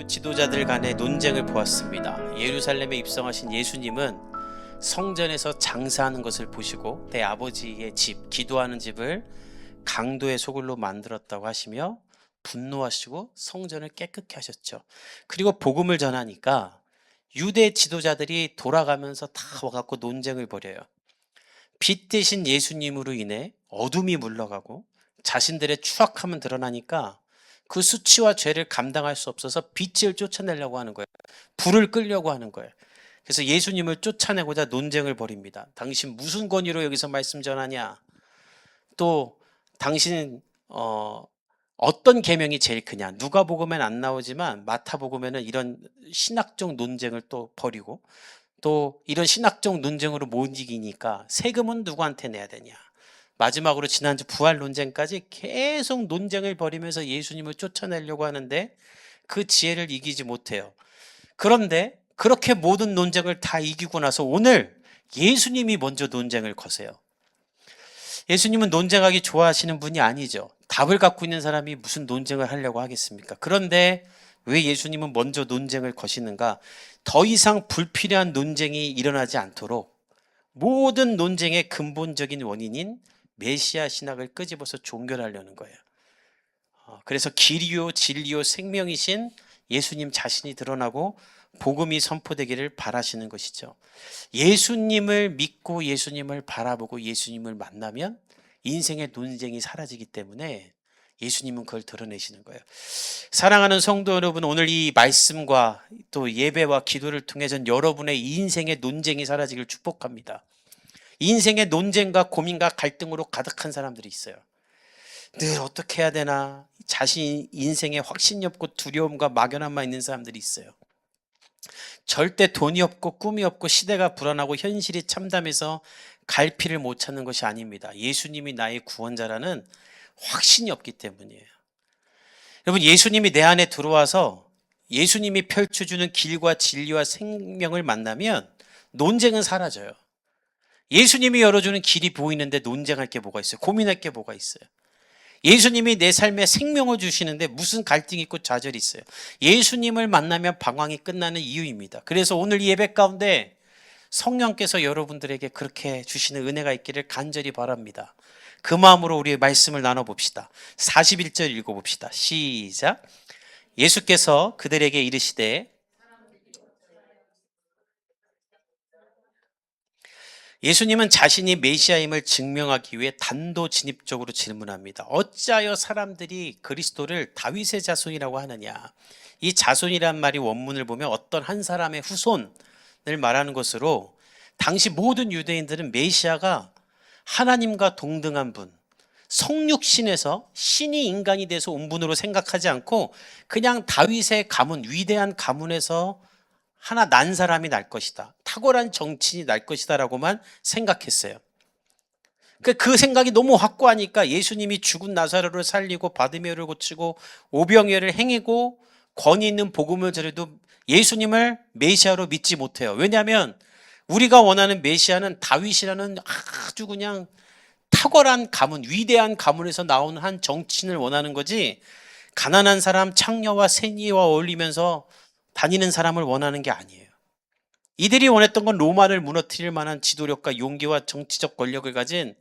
지도자들 간의 논쟁을 보았습니다. 예루살렘에 입성하신 예수님은 성전에서 장사하는 것을 보시고 내 아버지의 집, 기도하는 집을 강도의 소굴로 만들었다고 하시며 분노하시고 성전을 깨끗게 하셨죠. 그리고 복음을 전하니까 유대 지도자들이 돌아가면서 다 와갖고 논쟁을 벌여요. 빛 대신 예수님으로 인해 어둠이 물러가고 자신들의 추악함은 드러나니까 그 수치와 죄를 감당할 수 없어서 빛을 쫓아내려고 하는 거예요. 불을 끌려고 하는 거예요. 그래서 예수님을 쫓아내고자 논쟁을 벌입니다. 당신 무슨 권위로 여기서 말씀 전하냐? 또 당신 어떤 계명이 제일 크냐? 누가복음엔 안 나오지만 마타복음에는 이런 신학적 논쟁을 또 벌이고, 또 이런 신학적 논쟁으로 못 이기니까 세금은 누구한테 내야 되냐? 마지막으로 지난주 부활 논쟁까지 계속 논쟁을 벌이면서 예수님을 쫓아내려고 하는데 그 지혜를 이기지 못해요. 그런데 그렇게 모든 논쟁을 다 이기고 나서 오늘 예수님이 먼저 논쟁을 거세요. 예수님은 논쟁하기 좋아하시는 분이 아니죠. 답을 갖고 있는 사람이 무슨 논쟁을 하려고 하겠습니까? 그런데 왜 예수님은 먼저 논쟁을 거시는가? 더 이상 불필요한 논쟁이 일어나지 않도록 모든 논쟁의 근본적인 원인인 메시아 신학을 끄집어서 종결하려는 거예요. 그래서 길이요 진리요 생명이신 예수님 자신이 드러나고 복음이 선포되기를 바라시는 것이죠. 예수님을 믿고 예수님을 바라보고 예수님을 만나면 인생의 논쟁이 사라지기 때문에 예수님은 그걸 드러내시는 거예요. 사랑하는 성도 여러분, 오늘 이 말씀과 또 예배와 기도를 통해서 여러분의 인생의 논쟁이 사라지길 축복합니다. 인생의 논쟁과 고민과 갈등으로 가득한 사람들이 있어요. 늘 어떻게 해야 되나, 자신 인생에 확신이 없고 두려움과 막연함만 있는 사람들이 있어요. 절대 돈이 없고 꿈이 없고 시대가 불안하고 현실이 참담해서 갈피를 못 찾는 것이 아닙니다. 예수님이 나의 구원자라는 확신이 없기 때문이에요. 여러분, 예수님이 내 안에 들어와서 예수님이 펼쳐주는 길과 진리와 생명을 만나면 논쟁은 사라져요. 예수님이 열어주는 길이 보이는데 논쟁할 게 뭐가 있어요? 고민할 게 뭐가 있어요? 예수님이 내 삶에 생명을 주시는데 무슨 갈등이 있고 좌절이 있어요? 예수님을 만나면 방황이 끝나는 이유입니다. 그래서 오늘 예배 가운데 성령께서 여러분들에게 그렇게 주시는 은혜가 있기를 간절히 바랍니다. 그 마음으로 우리 말씀을 나눠봅시다. 41절 읽어봅시다. 시작. 예수께서 그들에게 이르시되, 예수님은 자신이 메시아임을 증명하기 위해 단도직입적으로 질문합니다. 어찌하여 사람들이 그리스도를 다윗의 자손이라고 하느냐? 이 자손이란 말이 원문을 보면 어떤 한 사람의 후손을 말하는 것으로, 당시 모든 유대인들은 메시아가 하나님과 동등한 분, 성육신에서 신이 인간이 돼서 온 분으로 생각하지 않고 그냥 다윗의 가문, 위대한 가문에서 하나 난 사람이 날 것이다, 탁월한 정치인이 날 것이다 라고만 생각했어요. 그 생각이 너무 확고하니까 예수님이 죽은 나사로를 살리고 바디메오를 고치고 오병이어를 행이고 권위 있는 복음을 전해도 예수님을 메시아로 믿지 못해요. 왜냐하면 우리가 원하는 메시아는 다윗이라는 아주 그냥 탁월한 가문, 위대한 가문에서 나오는 한 정치인을 원하는 거지, 가난한 사람, 창녀와 세니와 어울리면서 다니는 사람을 원하는 게 아니에요. 이들이 원했던 건 로마를 무너뜨릴 만한 지도력과 용기와 정치적 권력을 가진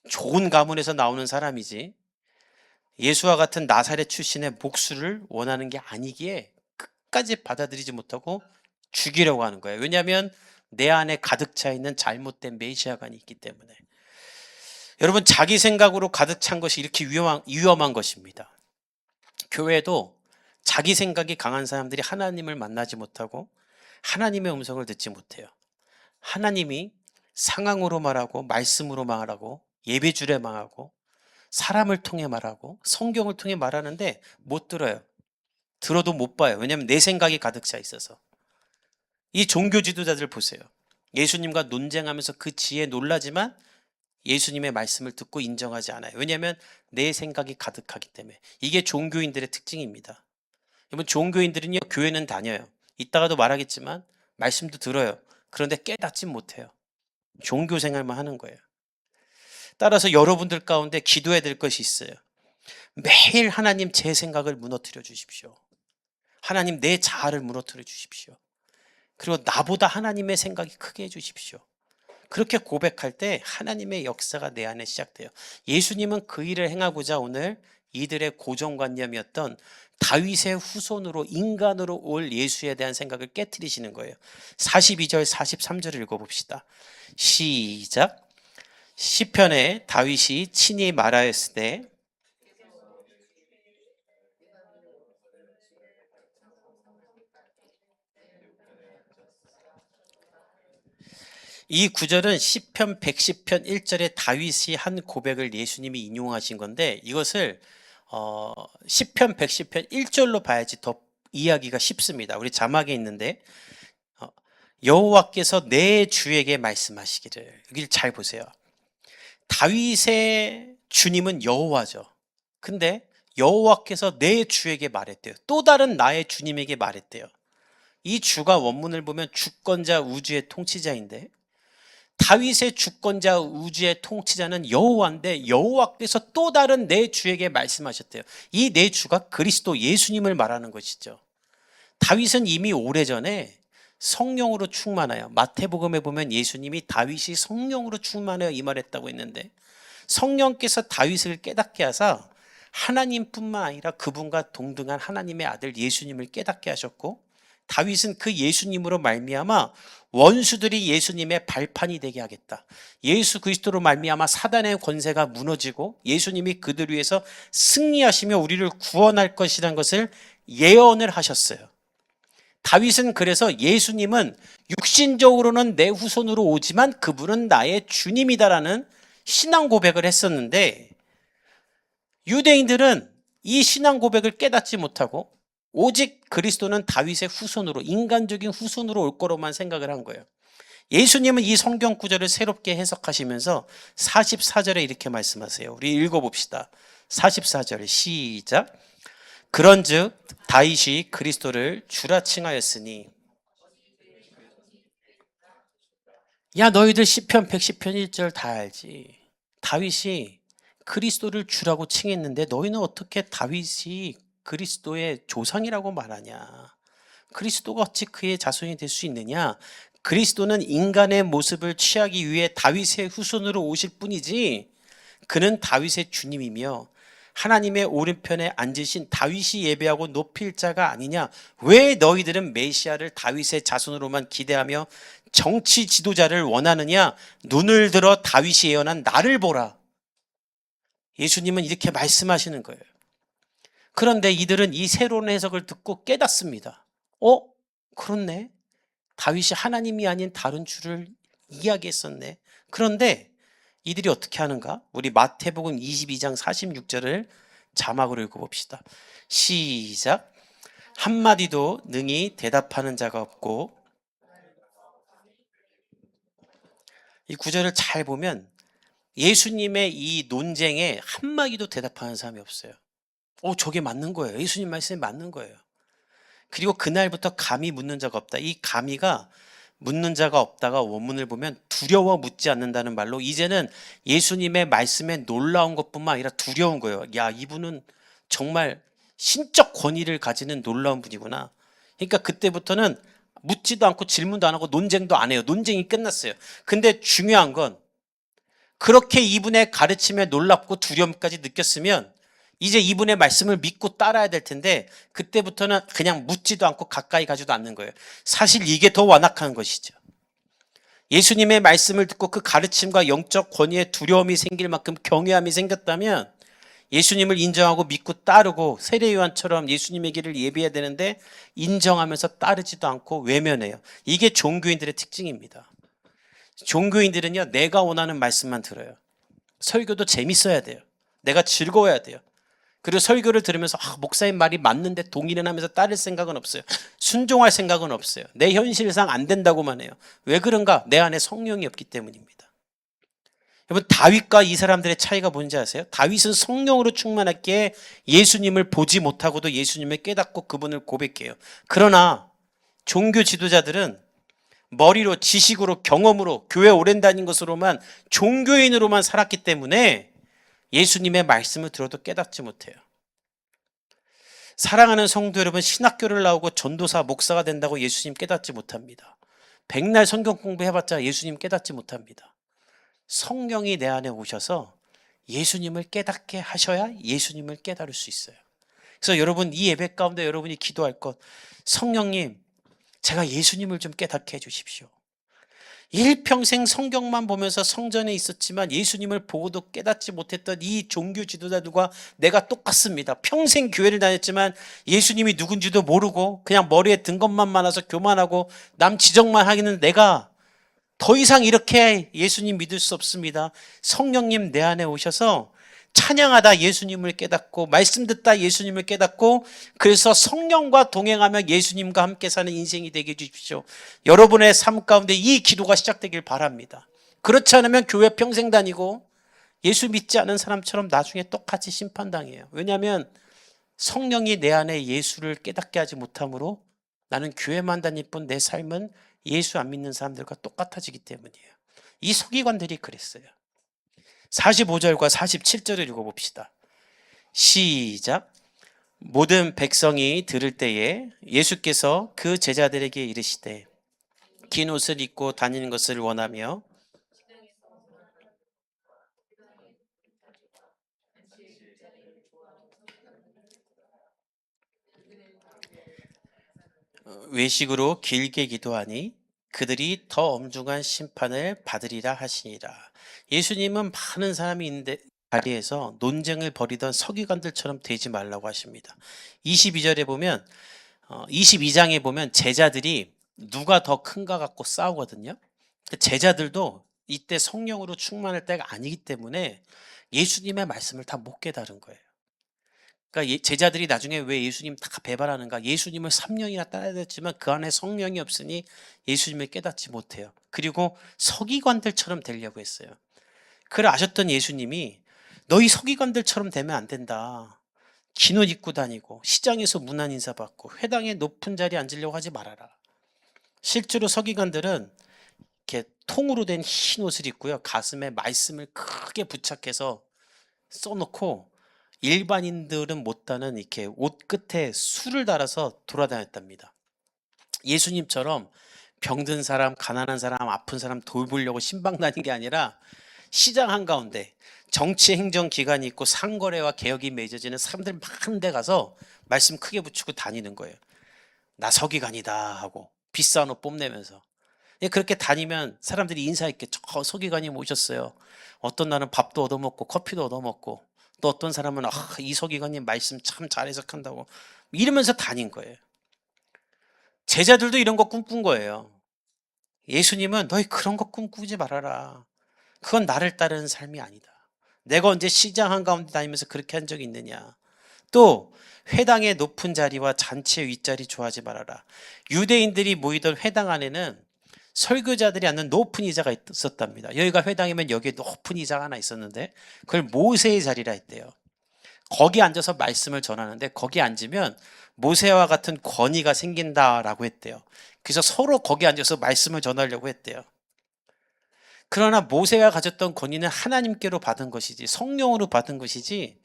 좋은 가문에서 나오는 사람이지, 예수와 같은 나사렛 출신의 목수를 원하는 게 아니기에 끝까지 받아들이지 못하고 죽이려고 하는 거예요. 왜냐하면 내 안에 가득 차 있는 잘못된 메시아가 있기 때문에. 여러분, 자기 생각으로 가득 찬 것이 이렇게 위험한 것입니다. 교회도 자기 생각이 강한 사람들이 하나님을 만나지 못하고 하나님의 음성을 듣지 못해요. 하나님이 상황으로 말하고 말씀으로 말하고 예배줄에 말하고 사람을 통해 말하고 성경을 통해 말하는데 못 들어요. 들어도 못 봐요. 왜냐하면 내 생각이 가득 차 있어서. 이 종교 지도자들 보세요. 예수님과 논쟁하면서 그 지혜에 놀라지만 예수님의 말씀을 듣고 인정하지 않아요. 왜냐하면 내 생각이 가득하기 때문에. 이게 종교인들의 특징입니다. 여러분, 종교인들은요, 교회는 다녀요. 이따가도 말하겠지만 말씀도 들어요. 그런데 깨닫지 못해요. 종교 생활만 하는 거예요. 따라서 여러분들 가운데 기도해야 될 것이 있어요. 매일 하나님, 제 생각을 무너뜨려 주십시오. 하나님 내 자아를 무너뜨려 주십시오. 그리고 나보다 하나님의 생각이 크게 해주십시오. 그렇게 고백할 때 하나님의 역사가 내 안에 시작돼요. 예수님은 그 일을 행하고자 오늘 이들의 고정관념이었던 다윗의 후손으로 인간으로 올 예수에 대한 생각을 깨트리시는 거예요. 42절 43절을 읽어봅시다. 시작. 시편에 다윗이 친히 말하였으되 이 구절은 시편 110편 1절에 다윗이 한 고백을 예수님이 인용하신 건데 이것을 시편 110편 1절로 봐야지 더 이해하기가 쉽습니다. 우리 자막에 있는데 여호와께서 내 주에게 말씀하시기를, 여기를 잘 보세요. 다윗의 주님은 여호와죠. 근데 여호와께서 내 주에게 말했대요. 또 다른 나의 주님에게 말했대요. 이 주가 원문을 보면 주권자 우주의 통치자인데 다윗의 주권자 우주의 통치자는 여호와인데 여호와께서 또 다른 내 주에게 말씀하셨대요. 이 내 주가 그리스도 예수님을 말하는 것이죠. 다윗은 이미 오래전에 성령으로 충만하여, 마태복음에 보면 예수님이 다윗이 성령으로 충만하여 이 말했다고 했는데 성령께서 다윗을 깨닫게 하사 하나님뿐만 아니라 그분과 동등한 하나님의 아들 예수님을 깨닫게 하셨고 다윗은 그 예수님으로 말미암아 원수들이 예수님의 발판이 되게 하겠다. 예수 그리스도로 말미암아 사단의 권세가 무너지고 예수님이 그들 위해서 승리하시며 우리를 구원할 것이라는 것을 예언을 하셨어요. 다윗은 그래서 예수님은 육신적으로는 내 후손으로 오지만 그분은 나의 주님이다라는 신앙 고백을 했었는데 유대인들은 이 신앙 고백을 깨닫지 못하고 오직 그리스도는 다윗의 후손으로, 인간적인 후손으로 올 거로만 생각을 한 거예요. 예수님은 이 성경 구절을 새롭게 해석하시면서 44절에 이렇게 말씀하세요. 우리 읽어봅시다. 44절 시작. 그런즉 다윗이 그리스도를 주라 칭하였으니, 야 너희들 시편 110편 1절 다 알지. 다윗이 그리스도를 주라고 칭했는데 너희는 어떻게 다윗이 그리스도의 조상이라고 말하냐. 그리스도가 어찌 그의 자손이 될 수 있느냐. 그리스도는 인간의 모습을 취하기 위해 다윗의 후손으로 오실 뿐이지 그는 다윗의 주님이며 하나님의 오른편에 앉으신 다윗이 예배하고 높일 자가 아니냐. 왜 너희들은 메시아를 다윗의 자손으로만 기대하며 정치 지도자를 원하느냐. 눈을 들어 다윗이 예언한 나를 보라. 예수님은 이렇게 말씀하시는 거예요. 그런데 이들은 이 새로운 해석을 듣고 깨닫습니다. 그렇네. 다윗이 하나님이 아닌 다른 주를 이야기했었네. 그런데 이들이 어떻게 하는가? 우리 마태복음 22장 46절을 자막으로 읽어봅시다. 시작. 한마디도 능히 대답하는 자가 없고, 이 구절을 잘 보면 예수님의 이 논쟁에 한마디도 대답하는 사람이 없어요. 저게 맞는 거예요. 예수님 말씀이 맞는 거예요. 그리고 그날부터 감히 묻는 자가 없다. 이 감히가 묻는 자가 없다가 원문을 보면 두려워 묻지 않는다는 말로 이제는 예수님의 말씀에 놀라운 것뿐만 아니라 두려운 거예요. 야, 이분은 정말 신적 권위를 가지는 놀라운 분이구나. 그러니까 그때부터는 묻지도 않고 질문도 안 하고 논쟁도 안 해요. 논쟁이 끝났어요. 근데 중요한 건 그렇게 이분의 가르침에 놀랍고 두려움까지 느꼈으면 이제 이분의 말씀을 믿고 따라야 될 텐데 그때부터는 그냥 묻지도 않고 가까이 가지도 않는 거예요. 사실 이게 더 완악한 것이죠. 예수님의 말씀을 듣고 그 가르침과 영적 권위에 두려움이 생길 만큼 경외함이 생겼다면 예수님을 인정하고 믿고 따르고 세례요한처럼 예수님의 길을 예비해야 되는데 인정하면서 따르지도 않고 외면해요. 이게 종교인들의 특징입니다. 종교인들은요, 내가 원하는 말씀만 들어요. 설교도 재밌어야 돼요. 내가 즐거워야 돼요. 그리고 설교를 들으면서 목사님 말이 맞는데 동의는 하면서 따를 생각은 없어요. 순종할 생각은 없어요. 내 현실상 안 된다고만 해요. 왜 그런가? 내 안에 성령이 없기 때문입니다. 여러분, 다윗과 이 사람들의 차이가 뭔지 아세요? 다윗은 성령으로 충만했기에 예수님을 보지 못하고도 예수님을 깨닫고 그분을 고백해요. 그러나 종교 지도자들은 머리로, 지식으로, 경험으로, 교회 오랜 다닌 것으로만, 종교인으로만 살았기 때문에 예수님의 말씀을 들어도 깨닫지 못해요. 사랑하는 성도 여러분, 신학교를 나오고 전도사, 목사가 된다고 예수님 깨닫지 못합니다. 백날 성경 공부해봤자 예수님 깨닫지 못합니다. 성령이 내 안에 오셔서 예수님을 깨닫게 하셔야 예수님을 깨달을 수 있어요. 그래서 여러분, 이 예배 가운데 여러분이 기도할 것, 성령님, 제가 예수님을 좀 깨닫게 해주십시오. 일평생 성경만 보면서 성전에 있었지만 예수님을 보고도 깨닫지 못했던 이 종교 지도자들과 내가 똑같습니다. 평생 교회를 다녔지만 예수님이 누군지도 모르고 그냥 머리에 든 것만 많아서 교만하고 남 지적만 하기는 내가 더 이상 이렇게 예수님 믿을 수 없습니다. 성령님 내 안에 오셔서 찬양하다 예수님을 깨닫고 말씀 듣다 예수님을 깨닫고 그래서 성령과 동행하며 예수님과 함께 사는 인생이 되게 해주십시오. 여러분의 삶 가운데 이 기도가 시작되길 바랍니다. 그렇지 않으면 교회 평생 다니고 예수 믿지 않은 사람처럼 나중에 똑같이 심판당해요. 왜냐하면 성령이 내 안에 예수를 깨닫게 하지 못함으로 나는 교회만 다닐 뿐 내 삶은 예수 안 믿는 사람들과 똑같아지기 때문이에요. 이 서기관들이 그랬어요. 45절과 47절을 읽어봅시다. 시작. 모든 백성이 들을 때에 예수께서 그 제자들에게 이르시되 긴 옷을 입고 다니는 것을 원하며 외식으로 길게 기도하니 그들이 더 엄중한 심판을 받으리라 하시니라. 예수님은 많은 사람이 있는데 자리에서 논쟁을 벌이던 서기관들처럼 되지 말라고 하십니다. 22절에 보면 22장에 보면 제자들이 누가 더 큰가 갖고 싸우거든요. 제자들도 이때 성령으로 충만할 때가 아니기 때문에 예수님의 말씀을 다 못 깨달은 거예요. 그러니까 제자들이 나중에 왜 예수님 다 배반하는가? 예수님을 3년이나 따라야 됐지만 그 안에 성령이 없으니 예수님을 깨닫지 못해요. 그리고 서기관들처럼 되려고 했어요. 그걸 아셨던 예수님이 너희 서기관들처럼 되면 안 된다. 긴 옷 입고 다니고 시장에서 문안 인사 받고 회당의 높은 자리에 앉으려고 하지 말아라. 실제로 서기관들은 이렇게 통으로 된 흰 옷을 입고요. 가슴에 말씀을 크게 부착해서 써놓고 일반인들은 못 다는 이렇게 옷 끝에 술을 달아서 돌아다녔답니다. 예수님처럼 병든 사람, 가난한 사람, 아픈 사람 돌보려고 신방 다닌 게 아니라 시장 한가운데 정치 행정 기관이 있고 상거래와 개혁이 맺어지는 사람들 많은 데 가서 말씀 크게 붙이고 다니는 거예요. 나 서기관이다 하고 비싼 옷 뽐내면서. 그렇게 다니면 사람들이 인사했겠죠. 서기관이 오셨어요. 어떤 날은 밥도 얻어먹고 커피도 얻어먹고 또 어떤 사람은 이 서기관님 말씀 참 잘 해석한다고 이러면서 다닌 거예요. 제자들도 이런 거 꿈꾼 거예요. 예수님은 너희 그런 거 꿈꾸지 말아라. 그건 나를 따르는 삶이 아니다. 내가 언제 시장 한가운데 다니면서 그렇게 한 적이 있느냐. 또 회당의 높은 자리와 잔치의 윗자리 좋아하지 말아라. 유대인들이 모이던 회당 안에는 설교자들이 앉는 높은 의자가 있었답니다. 여기가 회당이면 여기에 높은 의자가 하나 있었는데 그걸 모세의 자리라 했대요. 거기 앉아서 말씀을 전하는데 거기 앉으면 모세와 같은 권위가 생긴다라고 했대요. 그래서 서로 거기 앉아서 말씀을 전하려고 했대요. 그러나 모세가 가졌던 권위는 하나님께로 받은 것이지 성령으로 받은 것이지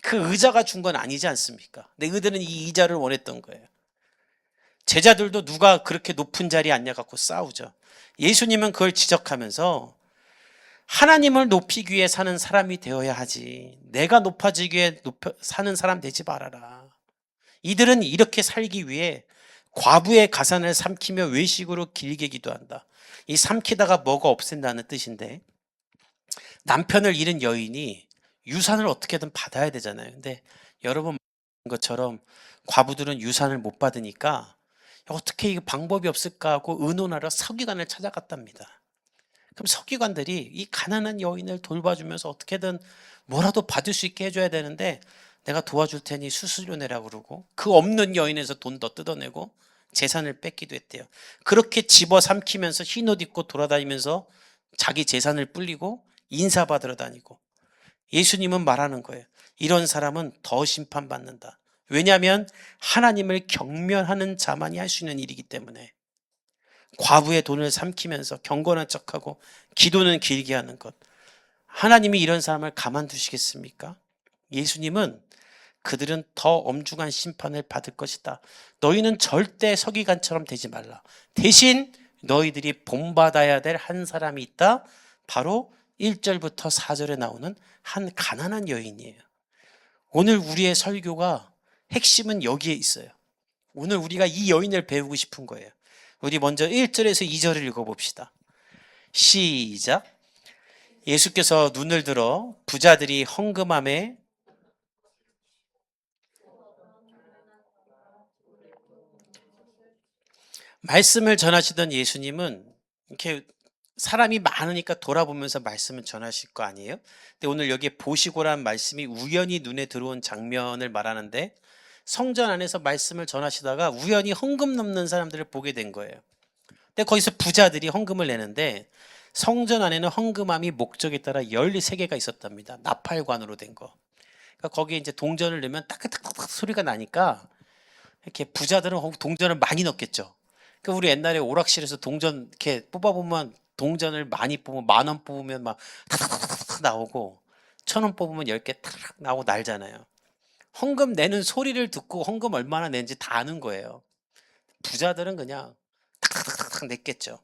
그 의자가 준 건 아니지 않습니까? 근데 그들은 이 의자를 원했던 거예요. 제자들도 누가 그렇게 높은 자리에 앉냐 갖고 싸우죠. 예수님은 그걸 지적하면서 하나님을 높이기 위해 사는 사람이 되어야 하지 내가 높아지기 위해 사는 사람 되지 말아라. 이들은 이렇게 살기 위해 과부의 가산을 삼키며 외식으로 길게 기도한다. 이 삼키다가 뭐가 없앤다는 뜻인데 남편을 잃은 여인이 유산을 어떻게든 받아야 되잖아요. 근데 여러분 것처럼 과부들은 유산을 못 받으니까 어떻게 이거 방법이 없을까 하고 의논하러 서기관을 찾아갔답니다. 그럼 서기관들이 이 가난한 여인을 돌봐주면서 어떻게든 뭐라도 받을 수 있게 해줘야 되는데 내가 도와줄 테니 수수료 내라고 그러고 그 없는 여인에서 돈 더 뜯어내고 재산을 뺏기도 했대요. 그렇게 집어삼키면서 흰옷 입고 돌아다니면서 자기 재산을 불리고 인사받으러 다니고 예수님은 말하는 거예요. 이런 사람은 더 심판받는다. 왜냐하면 하나님을 경멸하는 자만이 할 수 있는 일이기 때문에 과부의 돈을 삼키면서 경건한 척하고 기도는 길게 하는 것. 하나님이 이런 사람을 가만두시겠습니까? 예수님은 그들은 더 엄중한 심판을 받을 것이다. 너희는 절대 서기관처럼 되지 말라. 대신 너희들이 본받아야 될 한 사람이 있다. 바로 1절부터 4절에 나오는 한 가난한 여인이에요. 오늘 우리의 설교가 핵심은 여기에 있어요. 오늘 우리가 이 여인을 배우고 싶은 거예요. 우리 먼저 1절에서 2절을 읽어봅시다. 시작. 예수께서 눈을 들어 부자들이 헌금함에 말씀을 전하시던 예수님은 이렇게 사람이 많으니까 돌아보면서 말씀을 전하실 거 아니에요? 근데 오늘 여기에 보시고란 말씀이 우연히 눈에 들어온 장면을 말하는데 성전 안에서 말씀을 전하시다가 우연히 헌금 넘는 사람들을 보게 된 거예요. 근데 거기서 부자들이 헌금을 내는데 성전 안에는 헌금함이 목적에 따라 13개가 있었답니다. 나팔관으로 된 거. 그러니까 거기에 이제 동전을 넣으면 따ቅ따ቅ따ቅ 소리가 나니까 이렇게 부자들은 동전을 많이 넣겠죠. 그 우리 옛날에 오락실에서 동전 이렇게 뽑아보면 동전을 많이 뽑으면 10,000원 뽑으면 막 탁탁탁탁 나오고 1,000원 뽑으면 10개 탁 나오고 날잖아요. 헌금 내는 소리를 듣고 헌금 얼마나 낸지 다 아는 거예요. 부자들은 그냥 탁탁탁탁 냈겠죠.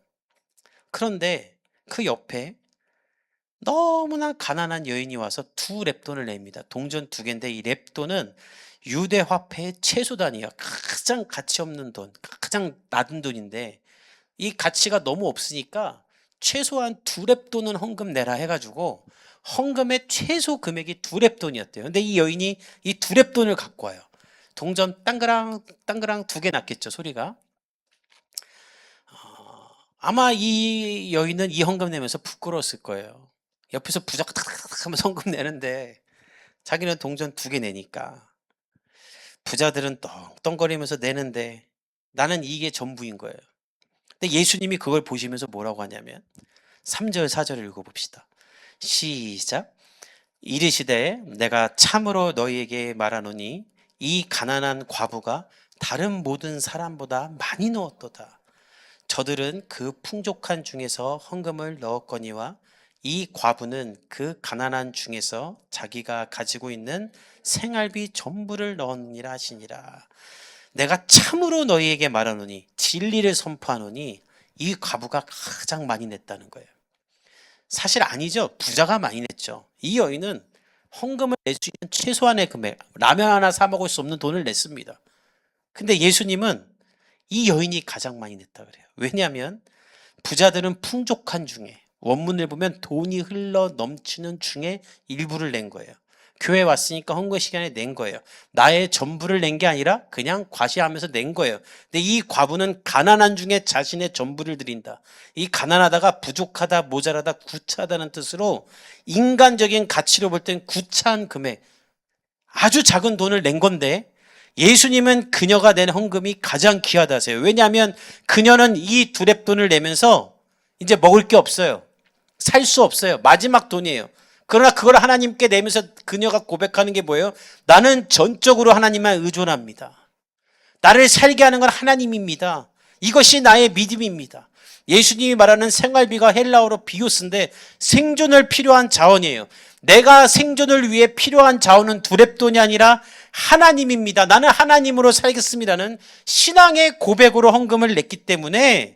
그런데 그 옆에 너무나 가난한 여인이 와서 2렙돈을 냅니다. 동전 2개인데 이 렙돈은 유대 화폐의 최소 단위야. 가장 가치 없는 돈, 가장 낮은 돈인데 이 가치가 너무 없으니까 최소한 2렙돈은 헌금 내라 해가지고 헌금의 최소 금액이 2렙돈이었대요. 근데 이 여인이 이 2렙돈을 갖고 와요. 동전 땅그랑 땅그랑 2개 났겠죠, 소리가. 아마 이 여인은 이 헌금 내면서 부끄러웠을 거예요. 옆에서 부자가 탁탁탁 하면서 헌금 내는데 자기는 동전 2개 내니까 부자들은 떵떵거리면서 내는데 나는 이게 전부인 거예요. 근데 예수님이 그걸 보시면서 뭐라고 하냐면 3절 4절을 읽어봅시다. 시작. 이르시되 내가 참으로 너희에게 말하노니 이 가난한 과부가 다른 모든 사람보다 많이 넣었도다. 저들은 그 풍족한 중에서 헌금을 넣었거니와 이 과부는 그 가난한 중에서 자기가 가지고 있는 생활비 전부를 넣었니라 하시니라. 내가 참으로 너희에게 말하노니 진리를 선포하노니 이 과부가 가장 많이 냈다는 거예요. 사실 아니죠. 부자가 많이 냈죠. 이 여인은 헌금을 낼 수 있는 최소한의 금액, 라면 하나 사 먹을 수 없는 돈을 냈습니다. 근데 예수님은 이 여인이 가장 많이 냈다 그래요. 왜냐하면 부자들은 풍족한 중에, 원문을 보면 돈이 흘러 넘치는 중에 일부를 낸 거예요. 교회 왔으니까 헌금 시간에 낸 거예요. 나의 전부를 낸 게 아니라 그냥 과시하면서 낸 거예요. 근데 이 과부는 가난한 중에 자신의 전부를 드린다. 이 가난하다가 부족하다, 모자라다, 구차하다는 뜻으로 인간적인 가치로 볼 땐 구차한 금액, 아주 작은 돈을 낸 건데 예수님은 그녀가 낸 헌금이 가장 귀하다 하세요. 왜냐하면 그녀는 이 2렙돈을 내면서 이제 먹을 게 없어요. 살 수 없어요. 마지막 돈이에요. 그러나 그걸 하나님께 내면서 그녀가 고백하는 게 뭐예요? 나는 전적으로 하나님만 의존합니다. 나를 살게 하는 건 하나님입니다. 이것이 나의 믿음입니다. 예수님이 말하는 생활비가 헬라어로 비오스인데 생존을 필요한 자원이에요. 내가 생존을 위해 필요한 자원은 2렙돈이 아니라 하나님입니다. 나는 하나님으로 살겠습니다는 신앙의 고백으로 헌금을 냈기 때문에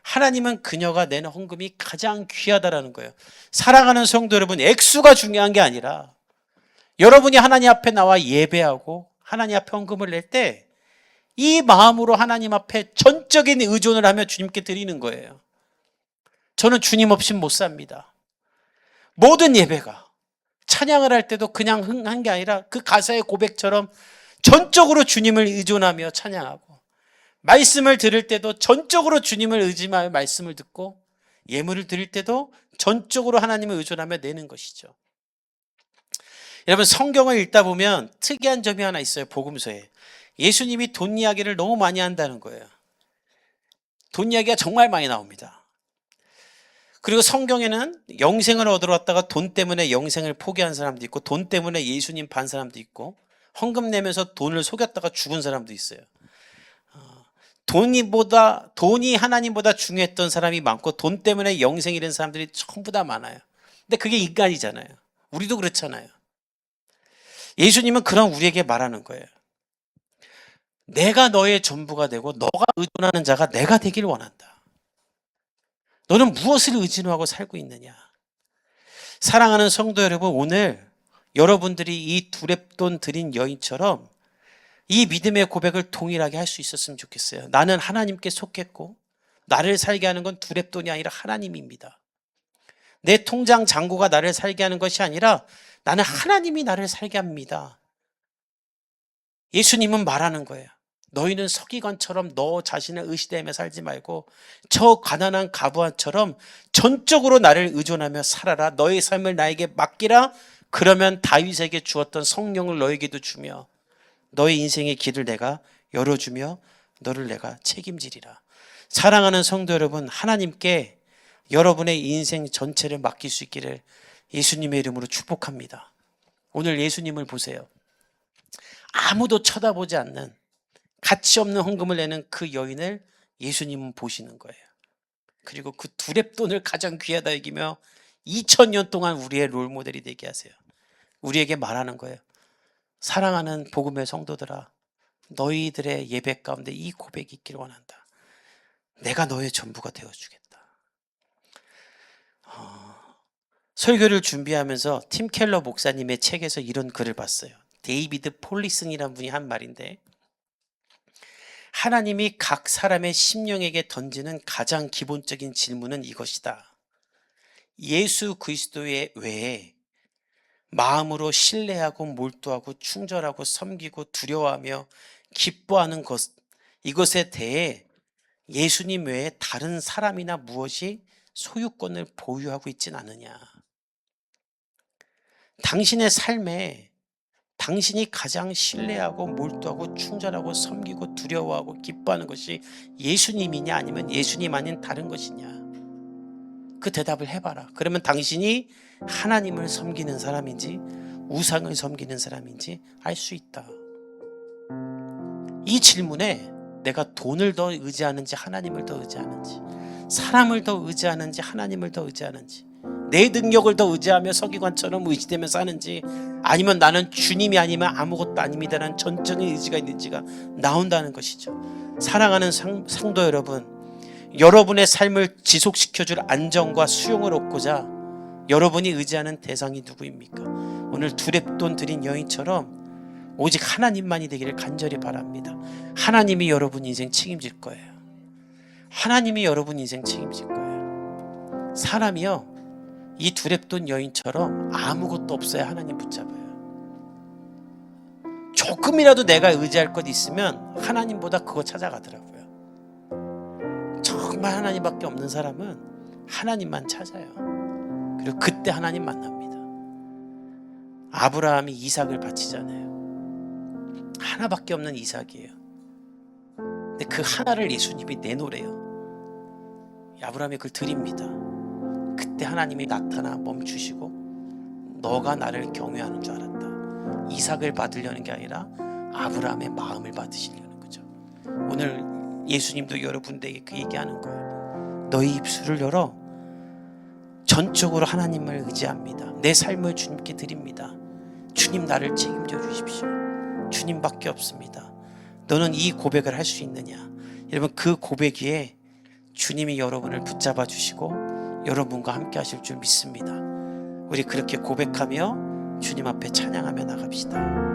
하나님은 그녀가 낸 헌금이 가장 귀하다라는 거예요. 사랑하는 성도 여러분, 액수가 중요한 게 아니라 여러분이 하나님 앞에 나와 예배하고 하나님 앞에 헌금을 낼 때 이 마음으로 하나님 앞에 전적인 의존을 하며 주님께 드리는 거예요. 저는 주님 없이 못 삽니다. 모든 예배가 찬양을 할 때도 그냥 한 게 아니라 그 가사의 고백처럼 전적으로 주님을 의존하며 찬양하고, 말씀을 들을 때도 전적으로 주님을 의지하며 말씀을 듣고, 예물을 드릴 때도 전적으로 하나님을 의존하며 내는 것이죠. 여러분, 성경을 읽다 보면 특이한 점이 하나 있어요. 복음서에 예수님이 돈 이야기를 너무 많이 한다는 거예요. 돈 이야기가 정말 많이 나옵니다. 그리고 성경에는 영생을 얻으러 왔다가 돈 때문에 영생을 포기한 사람도 있고, 돈 때문에 예수님 반 사람도 있고, 헌금 내면서 돈을 속였다가 죽은 사람도 있어요. 돈이 하나님보다 중요했던 사람이 많고, 돈 때문에 영생이 된 사람들이 전부 다 많아요. 근데 그게 인간이잖아요. 우리도 그렇잖아요. 예수님은 그런 우리에게 말하는 거예요. 내가 너의 전부가 되고 너가 의존하는 자가 내가 되길 원한다. 너는 무엇을 의존하고 살고 있느냐? 사랑하는 성도 여러분, 오늘 여러분들이 이 두렙돈 들인 여인처럼 이 믿음의 고백을 동일하게 할 수 있었으면 좋겠어요. 나는 하나님께 속했고 나를 살게 하는 건 두렙돈이 아니라 하나님입니다. 내 통장 잔고가 나를 살게 하는 것이 아니라 나는 하나님이 나를 살게 합니다. 예수님은 말하는 거예요. 너희는 서기관처럼 너 자신을 의시되며 살지 말고 저 가난한 가부한처럼 전적으로 나를 의존하며 살아라. 너의 삶을 나에게 맡기라. 그러면 다윗에게 주었던 성령을 너에게도 주며 너의 인생의 길을 내가 열어주며 너를 내가 책임지리라. 사랑하는 성도 여러분, 하나님께 여러분의 인생 전체를 맡길 수 있기를 예수님의 이름으로 축복합니다. 오늘 예수님을 보세요. 아무도 쳐다보지 않는 가치 없는 헌금을 내는 그 여인을 예수님은 보시는 거예요. 그리고 그 두렙돈을 가장 귀하다 여기며 2000년 동안 우리의 롤모델이 되게 하세요. 우리에게 말하는 거예요. 사랑하는 복음의 성도들아, 너희들의 예배 가운데 이 고백이 있기를 원한다. 내가 너의 전부가 되어주겠다. 설교를 준비하면서 팀 켈러 목사님의 책에서 이런 글을 봤어요. 데이비드 폴리슨이라는 분이 한 말인데, 하나님이 각 사람의 심령에게 던지는 가장 기본적인 질문은 이것이다. 예수 그리스도의 외에 마음으로 신뢰하고 몰두하고 충절하고 섬기고 두려워하며 기뻐하는 것, 이것에 대해 예수님 외에 다른 사람이나 무엇이 소유권을 보유하고 있진 않느냐. 당신의 삶에 당신이 가장 신뢰하고 몰두하고 충절하고 섬기고 두려워하고 기뻐하는 것이 예수님이냐 아니면 예수님 아닌 다른 것이냐. 그 대답을 해봐라. 그러면 당신이 하나님을 섬기는 사람인지 우상을 섬기는 사람인지 알 수 있다. 이 질문에 내가 돈을 더 의지하는지 하나님을 더 의지하는지, 사람을 더 의지하는지 하나님을 더 의지하는지, 내 능력을 더 의지하며 서기관처럼 의지되며 사는지, 아니면 나는 주님이 아니면 아무것도 아닙니다라는 전적인 의지가 있는지가 나온다는 것이죠. 사랑하는 성도 여러분, 여러분의 삶을 지속시켜줄 안정과 수용을 얻고자 여러분이 의지하는 대상이 누구입니까? 오늘 두렙돈 드린 여인처럼 오직 하나님만이 되기를 간절히 바랍니다. 하나님이 여러분 인생 책임질 거예요. 하나님이 여러분 인생 책임질 거예요. 사람이요, 이 두렙돈 여인처럼 아무것도 없어야 하나님 붙잡아요. 조금이라도 내가 의지할 것 있으면 하나님보다 그거 찾아가더라고요. 정말 하나님밖에 없는 사람은 하나님만 찾아요. 그리고 그때 하나님 만납니다. 아브라함이 이삭을 바치잖아요. 하나밖에 없는 이삭이에요. 근데 그 하나를 예수님이 내놓으래요. 아브라함이 그걸 드립니다. 그때 하나님이 나타나 멈추시고 너가 나를 경외하는 줄 알았다. 이삭을 받으려는 게 아니라 아브라함의 마음을 받으시려는 거죠. 오늘 예수님도 여러분들에게 그 얘기하는 거예요. 너희 입술을 열어 전적으로 하나님을 의지합니다. 내 삶을 주님께 드립니다. 주님 나를 책임져 주십시오. 주님밖에 없습니다. 너는 이 고백을 할 수 있느냐? 여러분, 그 고백 위에 주님이 여러분을 붙잡아 주시고 여러분과 함께 하실 줄 믿습니다. 우리 그렇게 고백하며 주님 앞에 찬양하며 나갑시다.